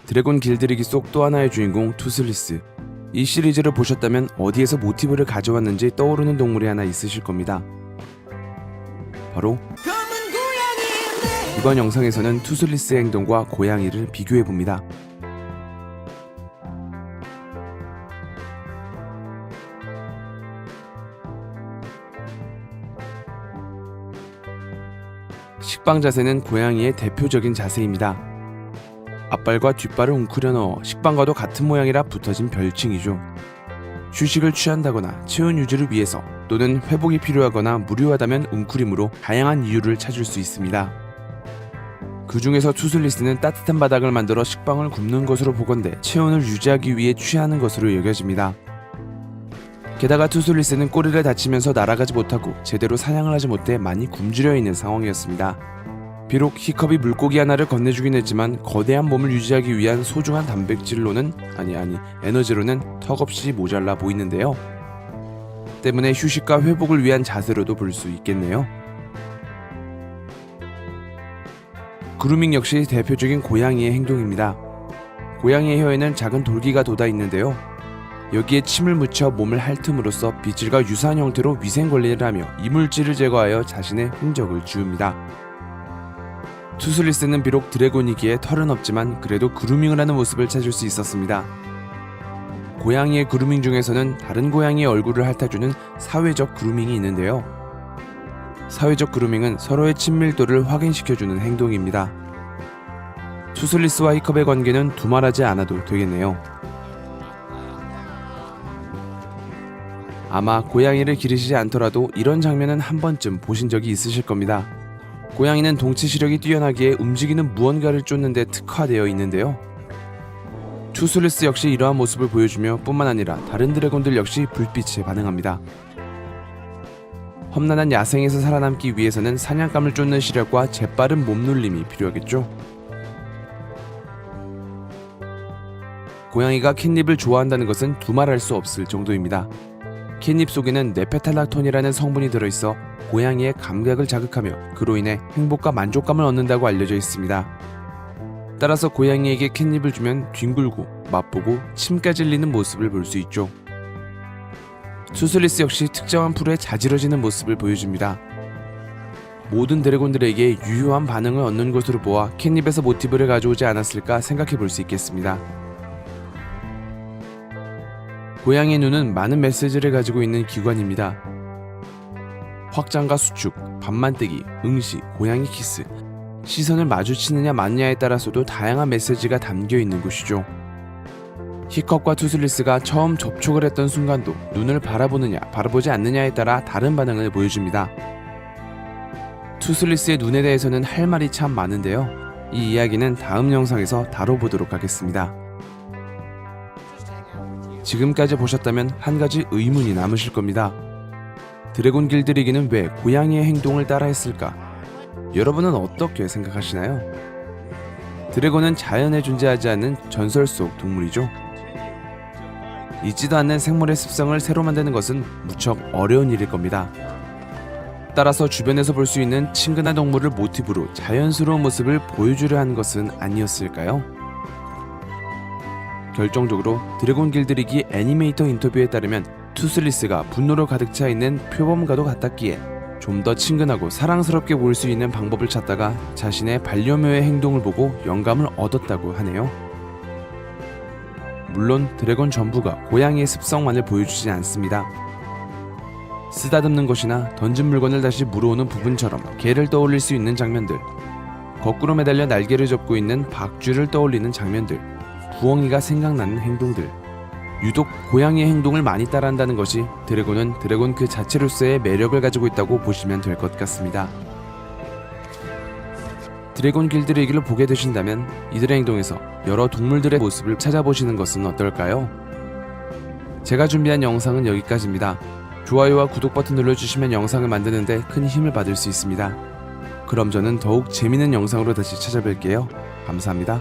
드래곤 길들이기 속 또 하나의 주인공 투슬리스. 이 시리즈를 보셨다면 어디에서 모티브를 가져왔는지 떠오르는 동물이 하나 있으실 겁니다. 바로 이번 영상에서는 투슬리스의 행동과 고양이를 비교해봅니다. 식빵 자세는 고양이의 대표적인 자세입니다. 앞발과 뒷발을 웅크려 넣어 식빵과도 같은 모양이라 붙어진 별칭이죠. 휴식을 취한다거나 체온 유지를 위해서 또는 회복이 필요하거나 무료하다면 웅크림으로 다양한 이유를 찾을 수 있습니다. 그 중에서 투슬리스는 따뜻한 바닥을 만들어 식빵을 굽는 것으로 보건대 체온을 유지하기 위해 취하는 것으로 여겨집니다. 게다가 투슬리스는 꼬리를 다치면서 날아가지 못하고 제대로 사냥을 하지 못해 많이 굶주려 있는 상황이었습니다. 비록 히컵이 물고기 하나를 건네주긴 했지만 거대한 몸을 유지하기 위한 소중한 단백질로는 에너지로는 턱없이 모자라 보이는데요. 때문에 휴식과 회복을 위한 자세로도 볼 수 있겠네요. 그루밍 역시 대표적인 고양이의 행동입니다. 고양이의 혀에는 작은 돌기가 돋아 있는데요. 여기에 침을 묻혀 몸을 핥음으로써 빗질과 유사한 형태로 위생관리를 하며 이물질을 제거하여 자신의 흔적을 지웁니다. 투슬리스는 비록 드래곤이기에 털은 없지만 그래도 그루밍을 하는 모습을 찾을 수 있었습니다. 고양이의 그루밍 중에서는 다른 고양이의 얼굴을 핥아주는 사회적 그루밍이 있는데요. 사회적 그루밍은 서로의 친밀도를 확인시켜주는 행동입니다. 투슬리스와 히컵의 관계는 두말하지 않아도 되겠네요. 아마 고양이를 기르시지 않더라도 이런 장면은 한 번쯤 보신 적이 있으실 겁니다. 고양이는 동체 시력이 뛰어나기에 움직이는 무언가를 쫓는 데 특화되어 있는데요. 투슬리스 역시 이러한 모습을 보여주며 뿐만 아니라 다른 드래곤들 역시 불빛에 반응합니다. 험난한 야생에서 살아남기 위해서는 사냥감을 쫓는 시력과 재빠른 몸놀림이 필요하겠죠. 고양이가 캣닙을 좋아한다는 것은 두말할 수 없을 정도입니다. 캣닙 속에는 네페탈락톤이라는 성분이 들어있어 고양이의 감각을 자극하며 그로 인해 행복과 만족감을 얻는다고 알려져 있습니다. 따라서 고양이에게 캣닙을 주면 뒹굴고 맛보고 침까지 흘리는 모습을 볼 수 있죠. 투슬리스 역시 특정한 풀에 자지러지는 모습을 보여줍니다. 모든 드래곤들에게 유효한 반응을 얻는 것으로 보아 캣닙에서 모티브를 가져오지 않았을까 생각해 볼 수 있겠습니다. 고양이의 눈은 많은 메시지를 가지고 있는 기관입니다. 확장과 수축, 밤만뜨기, 응시, 고양이 키스, 시선을 마주치느냐 마느냐에 따라서도 다양한 메시지가 담겨 있는 곳이죠. 히컵과 투슬리스가 처음 접촉을 했던 순간도 눈을 바라보느냐 바라보지 않느냐에 따라 다른 반응을 보여줍니다. 투슬리스의 눈에 대해서는 할 말이 참 많은데요. 이 이야기는 다음 영상에서 다뤄보도록 하겠습니다. 지금까지 보셨다면 한 가지 의문이 남으실 겁니다. 드래곤 길들이기는 왜 고양이의 행동을 따라했을까? 여러분은 어떻게 생각하시나요? 드래곤은 자연에 존재하지 않는 전설 속 동물이죠. 있지도 않는 생물의 습성을 새로 만드는 것은 무척 어려운 일일 겁니다. 따라서 주변에서 볼 수 있는 친근한 동물을 모티브로 자연스러운 모습을 보여주려 한 것은 아니었을까요? 결정적으로 드래곤 길들이기 애니메이터 인터뷰에 따르면 투슬리스가 분노로 가득 차 있는 표범과도 같았기에 좀 더 친근하고 사랑스럽게 보일 수 있는 방법을 찾다가 자신의 반려묘의 행동을 보고 영감을 얻었다고 하네요. 물론 드래곤 전부가 고양이의 습성만을 보여주지 않습니다. 쓰다듬는 것이나 던진 물건을 다시 물어오는 부분처럼 개를 떠올릴 수 있는 장면들, 거꾸로 매달려 날개를 접고 있는 박쥐를 떠올리는 장면들, 부엉이가 생각나는 행동들, 유독 고양이의 행동을 많이 따라한다는 것이 드래곤은 드래곤 그 자체로서의 매력을 가지고 있다고 보시면 될 것 같습니다. 드래곤 길들이기를 보게 되신다면 이들의 행동에서 여러 동물들의 모습을 찾아보시는 것은 어떨까요? 제가 준비한 영상은 여기까지입니다. 좋아요와 구독 버튼 눌러주시면 영상을 만드는데 큰 힘을 받을 수 있습니다. 그럼 저는 더욱 재미있는 영상으로 다시 찾아뵐게요. 감사합니다.